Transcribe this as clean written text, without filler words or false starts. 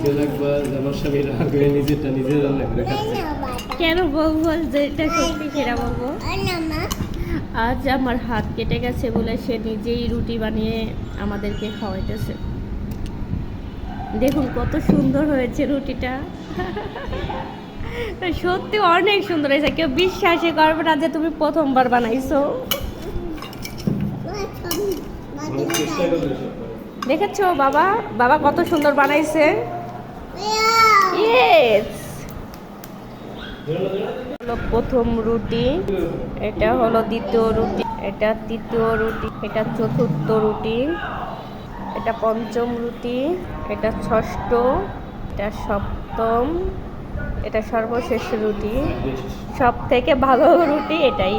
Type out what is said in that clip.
Video রাখবা যে আমার স্বামী রাগ হয়ে নিজেরটা নিজে রান্না করে খাচ্ছে। কেন বলবো যে এটা সত্যি সেটা বলবো? আজ আমার হাত কেটে গেছে বলে সে নিজেই রুটি বানিয়ে আমাদেরকে খাওয়াইতেছে। দেখুন কত সুন্দর হয়েছে রুটিটা। সত্যি অনেক সুন্দর হয়েছে, কেউ বিশ্বাসই করবে না যে তুমি প্রথমবার বানাইছো। চেষ্টা করবে সব। দেখেছো বাবা, বাবা কত সুন্দর বানাইছে। ইয়েস, হলো প্রথম রুটি, এটা হলো দ্বিতীয় রুটি, এটা তৃতীয় রুটি, এটা চতুর্থ রুটি, এটা পঞ্চম রুটি, এটা ষষ্ঠ, এটা সপ্তম, এটা সর্বশেষ রুটি। সব থেকে ভালো রুটি এটাই।